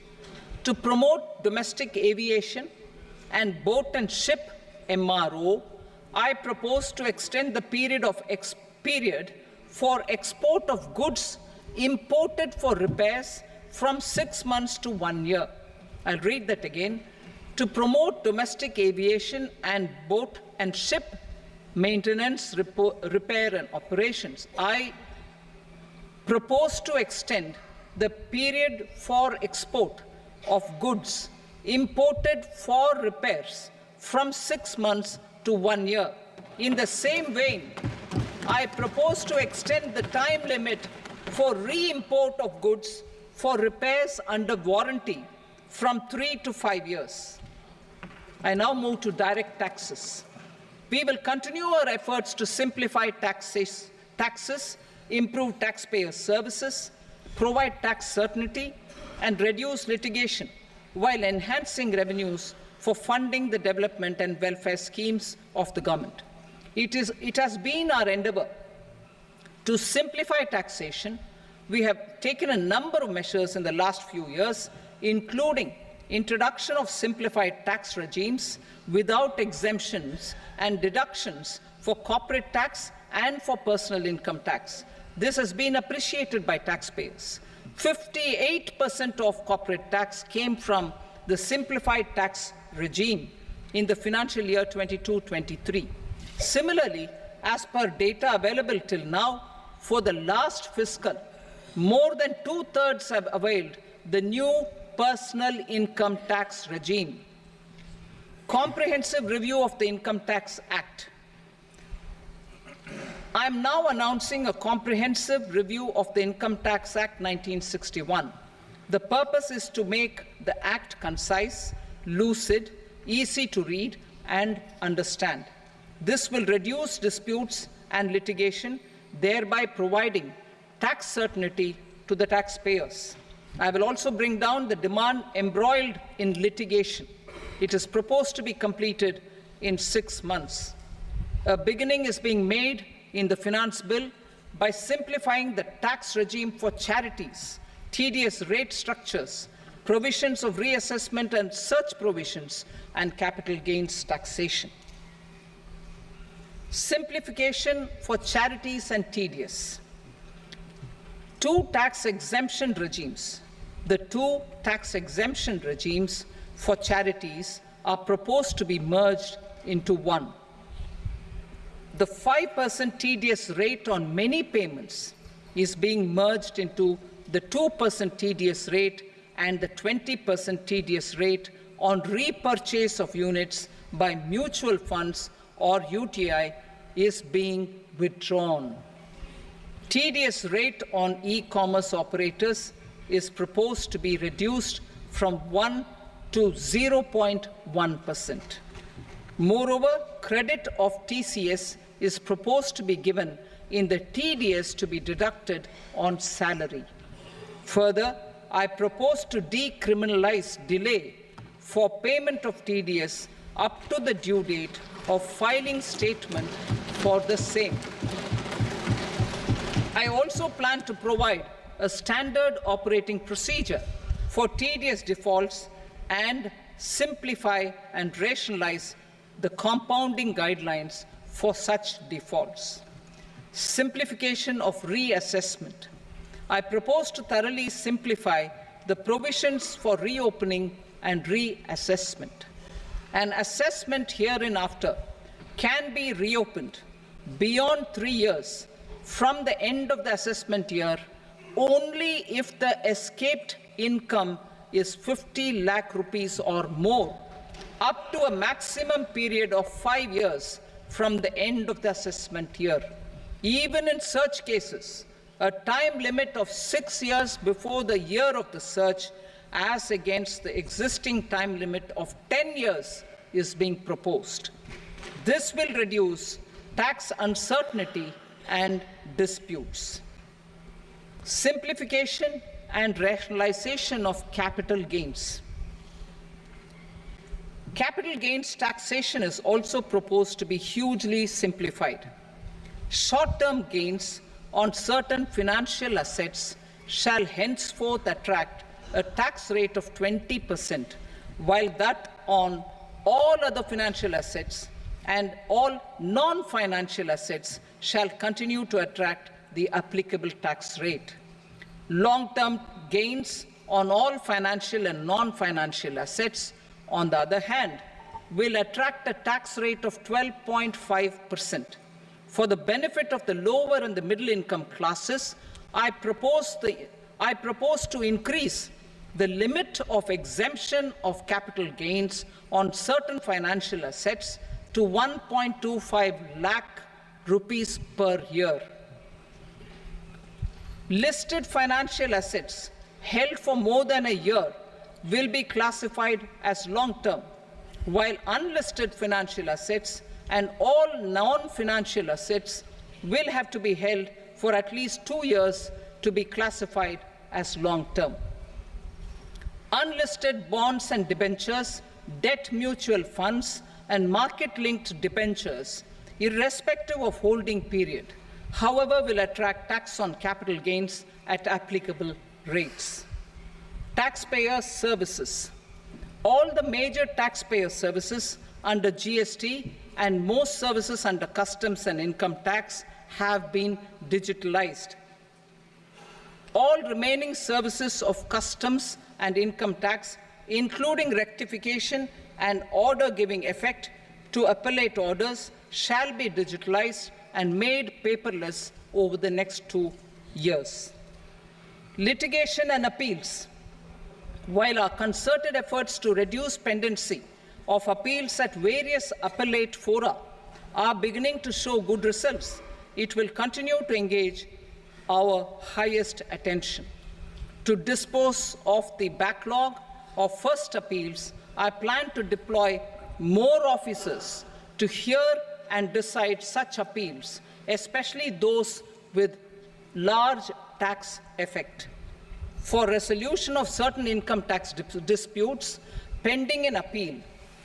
To promote domestic aviation and boat and ship MRO, I propose to extend the period for export of goods imported for repairs from 6 months to 1 year. I'll read that again. To promote domestic aviation and boat and ship maintenance, repair and operations, I propose to extend the period for export of goods imported for repairs from 6 months to 1 year. In the same vein, I propose to extend the time limit for re-import of goods for repairs under warranty from 3 to 5 years. I now move to direct taxes. We will continue our efforts to simplify taxes, improve taxpayer services, provide tax certainty, and reduce litigation while enhancing revenues for funding the development and welfare schemes of the government. It has been our endeavor to simplify taxation. We have taken a number of measures in the last few years, including introduction of simplified tax regimes without exemptions and deductions for corporate tax and for personal income tax. This has been appreciated by taxpayers. 58% of corporate tax came from the simplified tax regime in the financial year 22-23. Similarly, as per data available till now, for the last fiscal, more than 2/3 have availed the new personal income tax regime. Comprehensive review of the Income Tax Act. I am now announcing a comprehensive review of the Income Tax Act 1961. The purpose is to make the Act concise, lucid, easy to read and understand. This will reduce disputes and litigation, thereby providing tax certainty to the taxpayers. I will also bring down the demand embroiled in litigation. It is proposed to be completed in 6 months. A beginning is being made in the Finance Bill by simplifying the tax regime for charities, TDS rate structures, provisions of reassessment and such provisions, and capital gains taxation. Simplification for charities and TDS. Two tax exemption regimes. The two tax exemption regimes for charities are proposed to be merged into one. The 5% TDS rate on many payments is being merged into the 2% TDS rate, and the 20% TDS rate on repurchase of units by mutual funds or UTI is being withdrawn. TDS rate on e-commerce operators is proposed to be reduced from 1 to 0.1%. Moreover, credit of TCS is proposed to be given in the TDS to be deducted on salary. Further, I propose to decriminalize delay for payment of TDS up to the due date of filing statement for the same. I also plan to provide a standard operating procedure for TDS defaults and simplify and rationalize the compounding guidelines for such defaults. Simplification of reassessment. I propose to thoroughly simplify the provisions for reopening and reassessment. An assessment hereinafter can be reopened beyond 3 years from the end of the assessment year only if the escaped income is 50 lakh rupees or more, up to a maximum period of 5 years from the end of the assessment year. Even in such cases, a time limit of 6 years before the year of the search, as against the existing time limit of 10 years, is being proposed. This will reduce tax uncertainty and disputes. Simplification and rationalization of capital gains. Capital gains taxation is also proposed to be hugely simplified. Short-term gains on certain financial assets shall henceforth attract a tax rate of 20%, while that on all other financial assets and all non-financial assets shall continue to attract the applicable tax rate. Long-term gains on all financial and non-financial assets, on the other hand, will attract a tax rate of 12.5%. For the benefit of the lower and the middle income classes, I propose to increase the limit of exemption of capital gains on certain financial assets to 1.25 lakh rupees per year. Listed financial assets held for more than a year will be classified as long-term, while unlisted financial assets and all non-financial assets will have to be held for at least 2 years to be classified as long-term. Unlisted bonds and debentures, debt mutual funds, and market-linked debentures, irrespective of holding period, however, will attract tax on capital gains at applicable rates. Taxpayer services. All the major taxpayer services under GST and most services under customs and income tax have been digitalized. All remaining services of customs and income tax, including rectification and order giving effect to appellate orders, shall be digitalized and made paperless over the next 2 years. Litigation and appeals. While our concerted efforts to reduce pendency of appeals at various appellate fora are beginning to show good results, it will continue to engage our highest attention. To dispose of the backlog of first appeals, I plan to deploy more officers to hear and decide such appeals, especially those with large tax effect. For resolution of certain income tax disputes pending in appeal,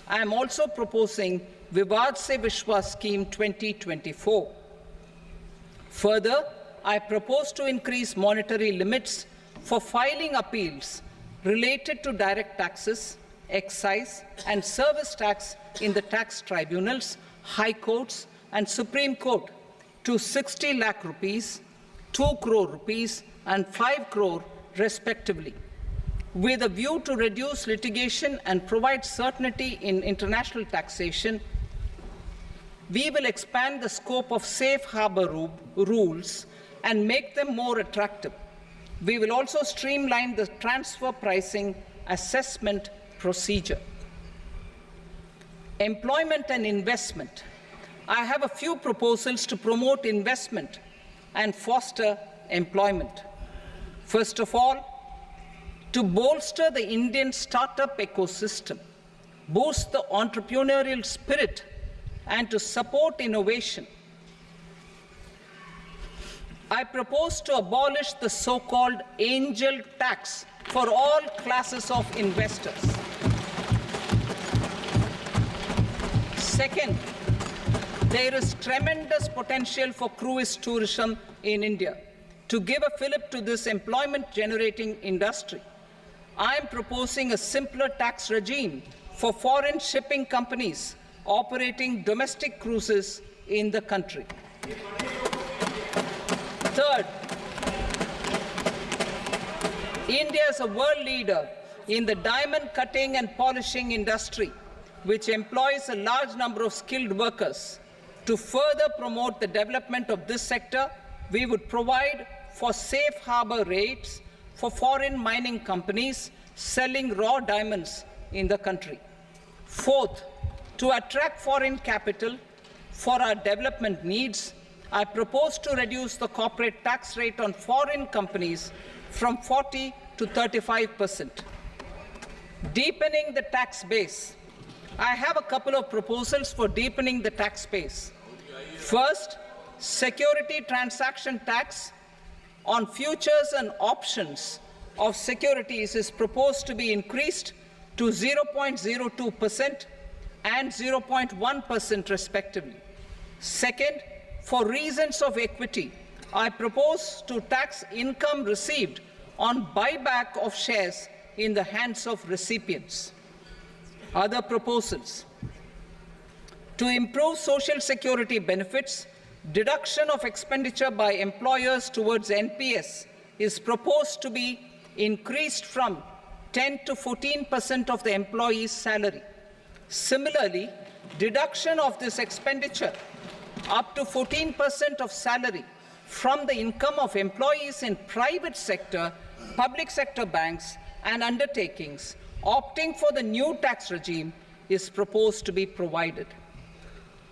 I am also proposing Vivad Se Vishwas Scheme 2024. Further, I propose to increase monetary limits for filing appeals related to direct taxes, excise, and service tax in the tax tribunals, high courts, and Supreme Court to 60 lakh rupees, 2 crore rupees, and 5 crore respectively. With a view to reduce litigation and provide certainty in international taxation, we will expand the scope of safe harbor rules and make them more attractive. We will also streamline the transfer pricing assessment procedure. Employment and investment. I have a few proposals to promote investment and foster employment. First of all, to bolster the Indian startup ecosystem, boost the entrepreneurial spirit, and to support innovation, I propose to abolish the so-called angel tax for all classes of investors. Second, there is tremendous potential for cruise tourism in India. To give a fillip to this employment-generating industry, I am proposing a simpler tax regime for foreign shipping companies operating domestic cruises in the country. Third, India is a world leader in the diamond cutting and polishing industry, which employs a large number of skilled workers. To further promote the development of this sector, we would provide for safe harbor rates for foreign mining companies selling raw diamonds in the country. Fourth, to attract foreign capital for our development needs, I propose to reduce the corporate tax rate on foreign companies from 40% to 35%. Deepening the tax base, I have a couple of proposals for deepening the tax base. First, security transaction tax on futures and options of securities is proposed to be increased to 0.02% and 0.1% respectively. Second, for reasons of equity, I propose to tax income received on buyback of shares in the hands of recipients. Other proposals: to improve social security benefits, deduction of expenditure by employers towards NPS is proposed to be increased from 10 to 14% of the employee's salary. Similarly, deduction of this expenditure up to 14% of salary from the income of employees in private sector, public sector banks and undertakings opting for the new tax regime is proposed to be provided.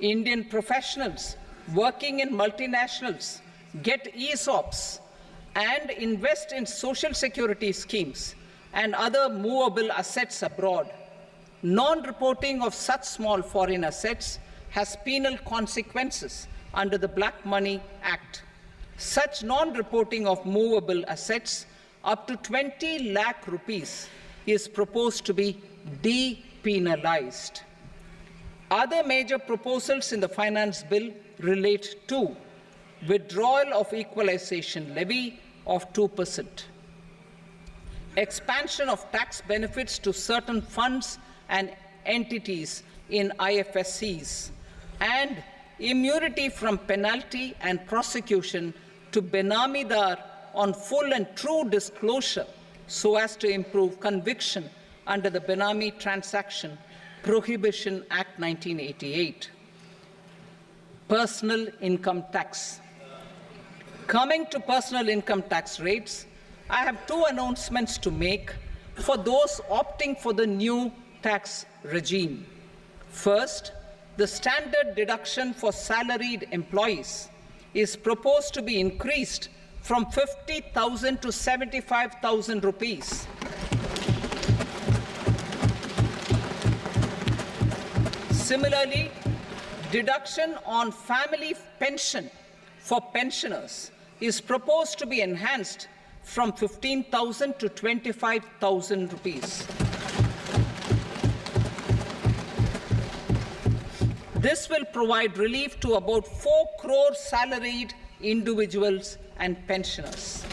Indian professionals working in multinationals get ESOPs and invest in social security schemes and other movable assets abroad. Non-reporting of such small foreign assets has penal consequences under the Black Money Act. Such non-reporting of movable assets up to 20 lakh rupees is proposed to be depenalized. Other major proposals in the finance bill relate to withdrawal of equalization levy of 2%, expansion of tax benefits to certain funds and entities in IFSCs, and immunity from penalty and prosecution to Benamidar on full and true disclosure so as to improve conviction under the Benami Transaction Prohibition Act 1988. Personal income tax. Coming to personal income tax rates, I have two announcements to make for those opting for the new tax regime. First, the standard deduction for salaried employees is proposed to be increased from 50,000 to 75,000 rupees. Similarly, deduction on family pension for pensioners is proposed to be enhanced from 15,000 to 25,000 rupees. This will provide relief to about 4 crore salaried individuals and pensioners.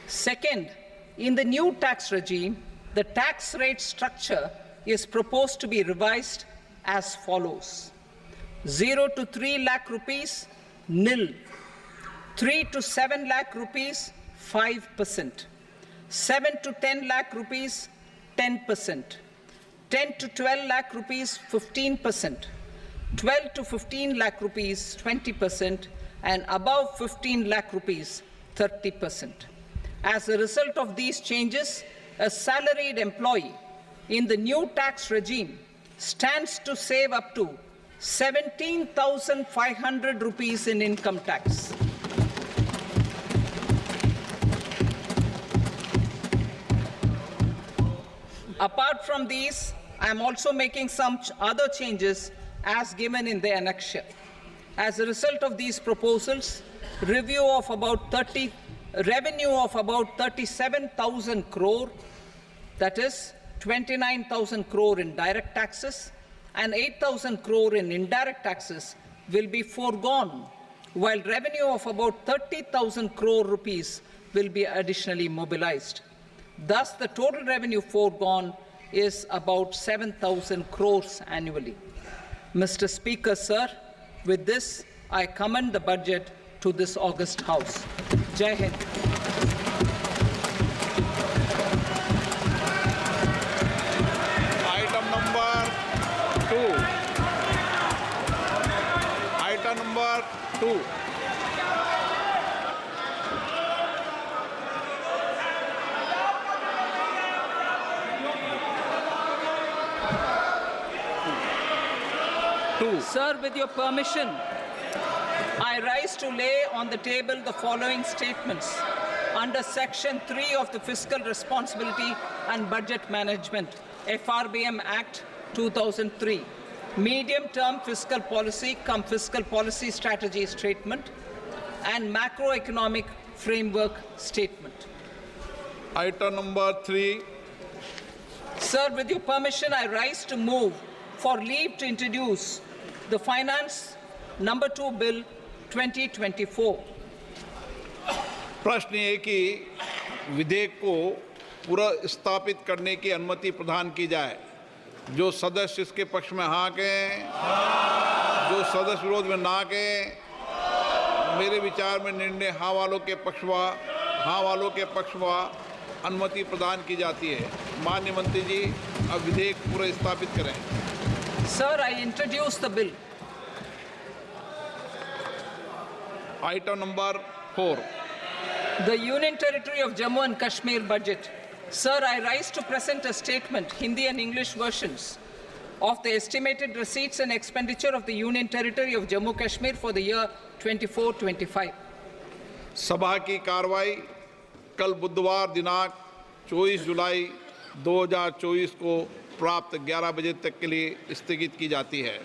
Second, in the new tax regime, the tax rate structure is proposed to be revised as follows: 0 to 3 lakh rupees, nil; 3 to 7 lakh rupees, 5%; 7 to 10 lakh rupees, 10%; 10 to 12 lakh rupees, 15%; 12 to 15 lakh rupees, 20%; and above 15 lakh rupees, 30%. As a result of these changes, a salaried employee in the new tax regime stands to save up to 17,500 rupees in income tax. Apart from these, I am also making some other changes as given in the annexure. As a result of these proposals, revenue of about 37,000 crore, that is 29,000 crore in direct taxes and 8,000 crore in indirect taxes, will be foregone, while revenue of about 30,000 crore rupees will be additionally mobilized. Thus, the total revenue foregone is about 7,000 crores annually. Mr. Speaker, sir, with this, I commend the budget to this august House. Jai Hind. Item number 2. Item number 2. Sir, with your permission, I rise to lay on the table the following statements. under Section 3 of the Fiscal Responsibility and Budget Management, FRBM Act 2003, medium-term fiscal policy cum fiscal policy strategy statement, and macroeconomic framework statement. Item number 3. Sir, with your permission, I rise to move for leave to introduce the Finance Number 2 Bill 2024. प्रश्न ये कि विधेयक को पुनर्स्थापित करने की अनुमति प्रदान की जाए। जो सदस्य इसके पक्ष में हाँ कहें, जो सदस्य विरोध में ना कहें। मेरे विचार में निर्णय हाँ वालों के पक्ष में अनुमति प्रदान की जाती है। माननीय मंत्री जी, अब विधेयक पुनर्स्थापित करें। Sir, I introduce the bill. Item number 4. The Union Territory of Jammu and Kashmir budget. Sir, I rise to present a statement, Hindi and English versions, of the estimated receipts and expenditure of the Union Territory of Jammu and Kashmir for the year 24-25. सभा की कार्रवाई कल बुधवार दिनांक 24 जुलाई 2024 को प्राप्त 11 बजे तक के लिए स्थगित की जाती है।